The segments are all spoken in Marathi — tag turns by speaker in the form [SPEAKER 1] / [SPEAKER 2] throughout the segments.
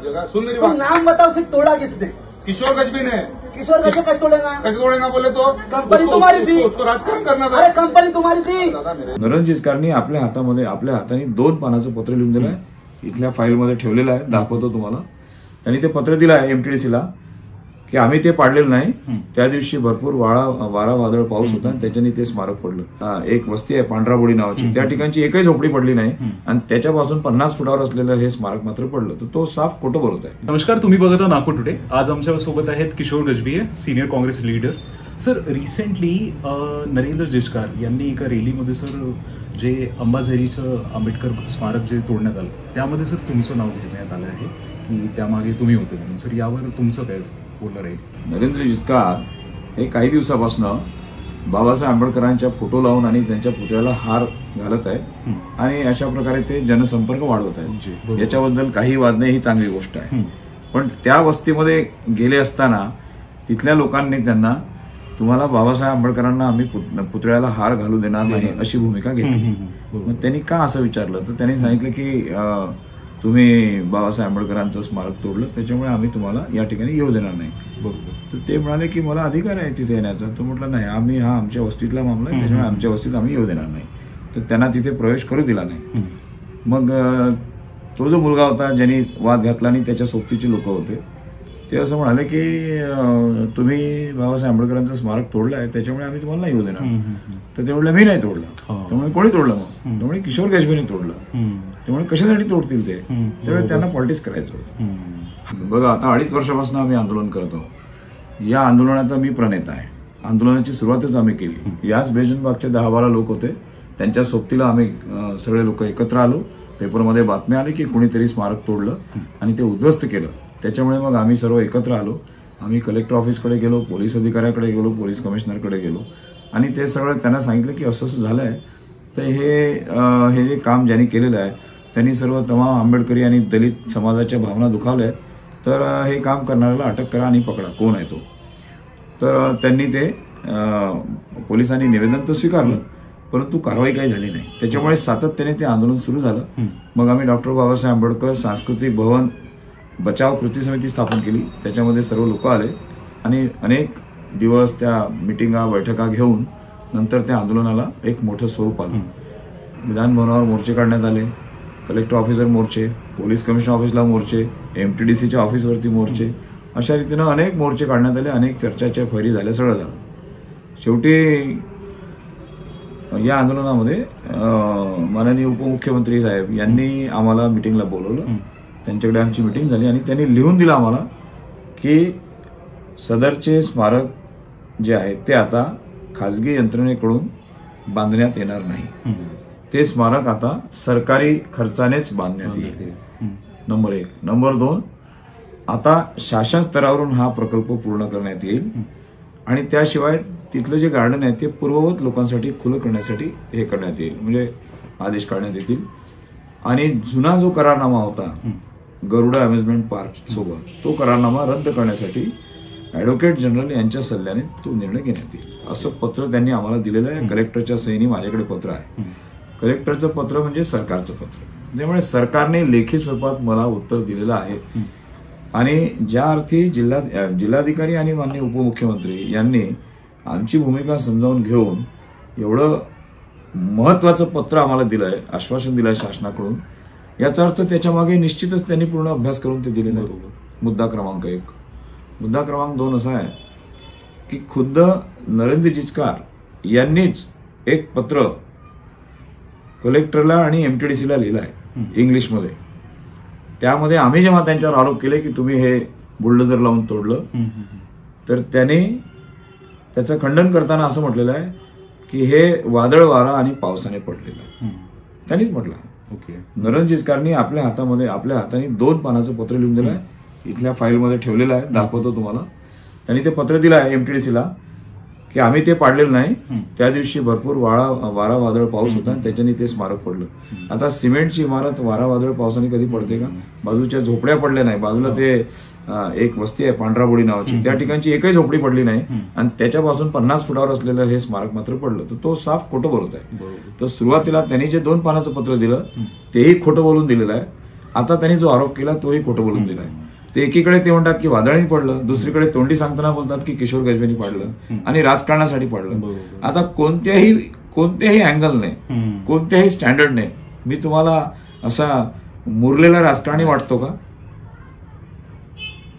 [SPEAKER 1] जगह सुन मेरी
[SPEAKER 2] तुम
[SPEAKER 1] बात।
[SPEAKER 2] नाम बताओ, सिर्फ तोड़ा किसने?
[SPEAKER 1] किशोर गजबी ने।
[SPEAKER 2] किशोर कैसे कैसे तोड़ेगा?
[SPEAKER 1] कैसे तोड़ेगा बोले तो
[SPEAKER 2] कंपनी तुम्हारी थी,
[SPEAKER 1] उसको राजकारण करना था।
[SPEAKER 2] अरे कंपनी तुम्हारी थी।
[SPEAKER 3] नरेंद्र जिचकारनी आपल्या हाताने 2 पानाचं पत्र लिहून दिलं आहे, इथल्या फाईलमध्ये ठेवलेलं आहे, दाखवतो तुम्हाला। त्यांनी ते पत्र दिलं आहे एमटीडीसीला की आम्ही ते पाडलेलं नाही, त्या दिवशी भरपूर वारा वादळ पाऊस होता आणि त्याच्याने ते स्मारक पडलं। एक वस्ती आहे पांढराबोडी नावाची, त्या ठिकाणची एकही झोपडी पडली नाही आणि त्याच्यापासून 50 फुटावर असलेलं हे स्मारक मात्र पडलं, तर तो साफ खोटं बोलत आहे।
[SPEAKER 4] नमस्कार, तुम्ही बघत आहात नागपूर टुडे। आज आमच्या सोबत आहेत Kishor Gajbi, senior Congress leader. Sir, recently Narendra Jichkar यांनी एका रॅलीमध्ये सर जे अंबाझरीचं आंबेडकर स्मारक जे तोडण्यात आलं त्यामध्ये सर तुमचं नाव घेण्यात आलं आहे की त्यामागे तुम्ही होते म्हणून। सर, यावर तुमचं काय बोलणं राहील?
[SPEAKER 3] नरेंद्र जिचकार हे काही दिवसापासून बाबासाहेब आंबेडकरांच्या फोटो लावून आणि त्यांच्या पुतळ्याला हार घालत आहे आणि अशा प्रकारे ते जनसंपर्क वाढवत आहेत। याच्याबद्दल काही वाद नाही, ही चांगली गोष्ट आहे। पण त्या वस्तीमध्ये गेले असताना तिथल्या लोकांनी त्यांना तुम्हाला बाबासाहेब आंबेडकरांना आम्ही पुतळ्याला हार घालू देणार नाही अशी भूमिका घेतली। मग त्यांनी का असं विचारलं तर त्यांनी सांगितलं की तुम्ही बाबासाहेब आंबेडकरांचं स्मारक तोडलं, त्याच्यामुळे आम्ही तुम्हाला या ठिकाणी येऊ देणार नाही। तर ते म्हणाले की मला अधिकार आहे तिथे येण्याचा। तो म्हटलं नाही, हा आमच्या वस्तीतला मामला आहे, त्याच्यामुळे आमच्या वस्तीत आम्ही येऊ देणार नाही। तर त्यांना तिथे प्रवेश करू दिला नाही। मग तो जो मुलगा होता ज्यांनी वाद घातला आणि त्याच्या सोबतीची लोक होते ते असं म्हणाले की तुम्ही बाबासाहेब आंबेडकरांचं स्मारक तोडलं आहे, त्याच्यामुळे आम्ही तुम्हाला नाही येऊ देणार। तर ते म्हणलं मी नाही तोडलं, त्यामुळे कोणी तोडलं? मग त्यामुळे किशोर गजबीने तोडलं, त्यामुळे कशासाठी तोडतील ते? त्यावेळी त्यांना पॉलिटिक्स करायचं होतं। बघा, आता 2.5 वर्षापासून आम्ही आंदोलन करत आहोत। या आंदोलनाचा मी प्रणेता आहे। आंदोलनाची सुरुवातच आम्ही केली। याच बेजनबागचे 10-12 लोक होते, त्यांच्या सोबतीला आम्ही सगळे लोक एकत्र आलो। पेपरमध्ये बातम्या आली की कोणीतरी स्मारक तोडलं आणि ते उद्ध्वस्त केलं। त्याच्यामुळे मग आम्ही सर्व एकत्र आलो। आम्ही कलेक्टर ऑफिसकडे गेलो, पोलीस अधिकाऱ्याकडे गेलो, पोलीस कमिशनरकडे गेलो आणि ते सगळं त्यांना सांगितलं की असं असं झालंय, तर हे जे काम ज्यांनी केलेलं आहे त्यांनी सर्व तमाम आंबेडकरी आणि दलित समाजाच्या भावना दुखावल्या आहेत, तर हे काम करणाऱ्याला अटक करा आणि पकडा, कोण आहे तो। तर त्यांनी ते पोलिसांनी निवेदन तर स्वीकारलं, परंतु कारवाई काही झाली नाही। त्याच्यामुळे सातत्याने ते आंदोलन सुरू झालं। मग आम्ही डॉक्टर बाबासाहेब आंबेडकर सांस्कृतिक भवन बचाव कृती समिती स्थापन केली। त्याच्यामध्ये सर्व लोक आले आणि अनेक दिवस त्या मिटिंगा बैठका घेऊन नंतर त्या आंदोलनाला एक मोठं स्वरूप आलं। विधान भवनावर मोर्चे काढण्यात आले, कलेक्टर ऑफिसर मोर्चे, पोलीस कमिशनर ऑफिसला मोर्चे, एमटीडीसीच्या ऑफिसवरती मोर्चे, अशा रीतीनं अनेक मोर्चे काढण्यात आले, अनेक चर्चाच्या फैरी झाल्या, सगळं झालं। शेवटी या आंदोलनामध्ये माननीय उपमुख्यमंत्री साहेब यांनी आम्हाला मिटिंगला बोलवलं। त्यांच्याकडे आमची मिटिंग झाली आणि त्यांनी लिहून दिलं आम्हाला की सदरचे स्मारक जे आहे ते आता खाजगी यंत्रणेकडून बांधण्यात येणार नाही। ते स्मारक आता सरकारी खर्चानेच बांधण्यात येईल, नंबर 1। नंबर 2, आता शासन स्तरावरून हा प्रकल्प पूर्ण करण्यात येईल आणि त्याशिवाय तिथलं जे गार्डन आहे ते पूर्ववत लोकांसाठी खुलं करण्यासाठी हे करण्यात येईल, म्हणजे आदेश काढण्यात येतील। आणि जुना जो करारनामा होता गरुडा अम्युजमेंट पार्क सोबत, तो करारनामा रद्द करण्यासाठी ॲडव्होकेट जनरल यांच्या सल्ल्याने तो निर्णय घेण्यात येईल, असं पत्र त्यांनी आम्हाला दिलेलं आहे। कलेक्टरच्या सहीने माझ्याकडे पत्र आहे। कलेक्टरचं पत्र म्हणजे सरकारचं पत्र, त्यामुळे सरकारने लेखी स्वरूपात मला उत्तर दिलेलं आहे। आणि ज्या अर्थी जिल्हाधिकारी आणि माननीय उपमुख्यमंत्री यांनी आमची भूमिका समजावून घेऊन एवढं महत्वाचं पत्र आम्हाला दिलंय, आश्वासन दिलंय शासनाकडून, याचा अर्थ त्याच्या मागे निश्चितच त्यांनी पूर्ण अभ्यास करून ते दिलेलं आहे। मुद्दा क्रमांक 1। मुद्दा क्रमांक 2 असा आहे की खुद्द नरेंद्र जिचकार यांनीच एक पत्र कलेक्टरला आणि एमटीडीसीला लिहिलं आहे इंग्लिशमध्ये। त्यामध्ये आम्ही जेव्हा त्यांच्यावर आरोप केले की तुम्ही हे बुलडोझर लावून तोडलं, तर त्यांनी त्याचं खंडन करताना असं म्हटलेलं आहे की हे वादळ वारा आणि पावसाने पडलेलं आहे। त्यांनीच म्हटलं। नरेंद्र जिचकारनी आपल्या हाताने 2 पानाचं पत्र लिहून दिलं आहे, इथल्या फाईलमध्ये ठेवलेलं आहे, दाखवतो तुम्हाला। त्यांनी ते पत्र दिलं आहे एमटीडीसीला की आम्ही ते पाडलेलं नाही, त्या दिवशी भरपूर वारा वादळ पाऊस होता आणि त्याच्याने ते स्मारक पडलं। आता सिमेंटची इमारत वारा वादळ पावसाने कधी पडते का? बाजूच्या झोपड्या पडल्या नाही, बाजूला ते एक वस्ती आहे पांढराबोडी नावाची, त्या ठिकाणची एकही झोपडी पडली नाही आणि त्याच्यापासून 50 फुटावर असलेलं हे स्मारक मात्र पडलं, तर तो साफ खोटं बोलत आहे। तर सुरुवातीला त्यांनी जे 2 पानाचं पत्र दिलं तेही खोटं बोलून दिलेलं आहे आता त्यांनी जो आरोप केला तोही खोटं बोलून दिलाय. ते एकीकडे ते म्हणतात की वादळाने पडलं, दुसरीकडे तोंडी सांगताना बोलतात की किशोर गजबेनी पाडलं आणि राजकारणासाठी पाडलं. आता कोणत्याही अँगलने, कोणत्याही स्टँडर्डने मी तुम्हाला असा मुरलेला राजकारणी वाटतो का?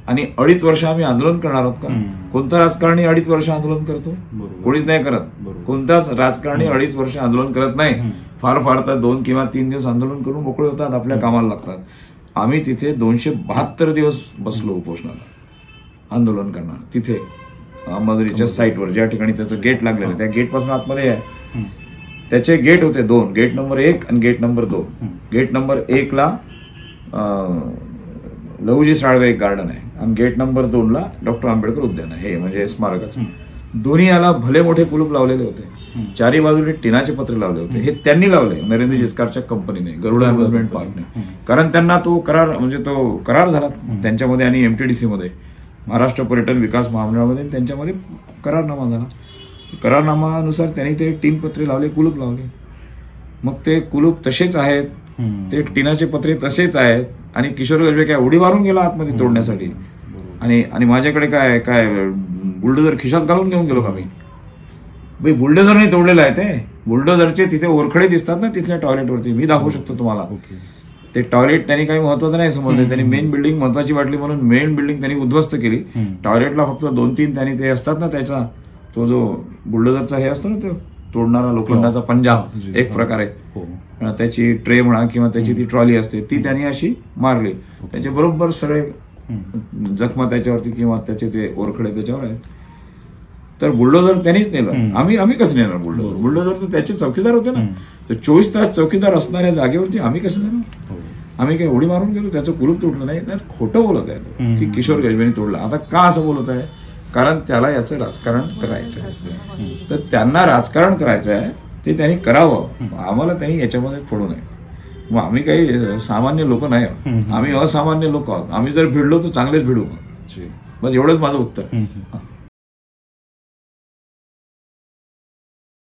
[SPEAKER 3] आणि 2.5 वर्ष आम्ही आंदोलन करणार आहोत का? कोणता राजकारणी 2.5 वर्ष आंदोलन करतो? कोणीच नाही करत. कोणताच राजकारणी 2.5 वर्ष आंदोलन करत नाही. फार तर 2 किंवा 3 दिवस आंदोलन करून मोकळे होतात, आपल्या कामाला लागतात. आम्ही तिथे 272 दिवस बसलो उपोषणाला, आंदोलन करणार तिथे अंबाझरीच्या साईटवर, ज्या ठिकाणी त्याचं गेट लागलेलं, त्या गेटपासून आतमध्ये आहे. त्याचे गेट होते 2, गेट नंबर 1 आणि गेट नंबर 2. गेट नंबर 1 ला लहुजी साळवे एक गार्डन आहे आणि गेट नंबर 2 ला डॉक्टर आंबेडकर उद्यान आहे, हे म्हणजे स्मारकाचं. दोन्ही याला भले मोठे कुलूप लावलेले होते, चारी बाजूने टिनाचे पत्रे लावले होते. हे त्यांनी लावले, नरेंद्र जिचकारच्या कंपनीने, गरुडा अम्युजमेंट पार्कने. कारण त्यांना तो करार झाला त्यांच्यामध्ये आणि MTDC मध्ये, महाराष्ट्र पर्यटन विकास महामंडळामध्ये त्यांच्यामध्ये करारनामा झाला. करारनामानुसार त्यांनी ते 3 पत्रे लावले, कुलूप लावले. मग ते कुलूप तसेच आहेत, ते टिनाचे पत्रे तसेच आहेत. आणि किशोर गजबे काय उडी मारून गेला आतमध्ये तोडण्यासाठी. आणि माझ्याकडे काय बुलडोजर खिशात घालून घेऊन गेलो का मी? भाई बुलडोजरने तोडलेलं आहे ते. बुलडोजरचे तिथे ओरखडे दिसतात ना तिथल्या टॉयलेटवरती, मी दाखवू शकतो तुम्हाला. ते टॉयलेट त्यांनी काही महत्वाचं नाही समजले. त्यांनी मेन बिल्डिंग महत्वाची वाटली म्हणून मेन बिल्डिंग त्यांनी उद्ध्वस्त केली. टॉयलेटला फक्त 2-3 त्यांनी ते असतात ना, त्याचा तो जो बुलडोजरचा हे असतो ना, तो तोडणारा लोखंडाचा पंजा एक प्रकारे, त्याची ट्रे म्हणा किंवा त्याची ती ट्रॉली असते, ती त्यांनी अशी मारली. त्याचे बरोबर सगळे जखमा त्याच्यावरती किंवा त्याचे ते ओरखडे त्याच्यावर आहेत. तर बुलडोजर त्यांनीच नेलं. आम्ही कसं नेणार बुलडोजर? बुलडोजर तर त्याचे चौकीदार होते ना. तर 24 तास चौकीदार असणाऱ्या जागेवरती आम्ही कसं नेणार? आम्ही काही उडी मारून गेलो, त्याचं कुलूप तुटलं नाही. खोटं बोलत आहे की किशोर गजबेनी तोडलं. आता का असं बोलत आहे? कारण त्याला याचं राजकारण करायचं आहे. तर त्यांना राजकारण करायचं आहे, ते त्यांनी करावं. आम्हाला त्यांनी याच्यामध्ये फोडू नये. मग आम्ही काही सामान्य लोक नाही, आम्ही असामान्य लोक आहोत. आम्ही जर भिडलो तर चांगलेच भिडू. बस एवढंच माझं उत्तर.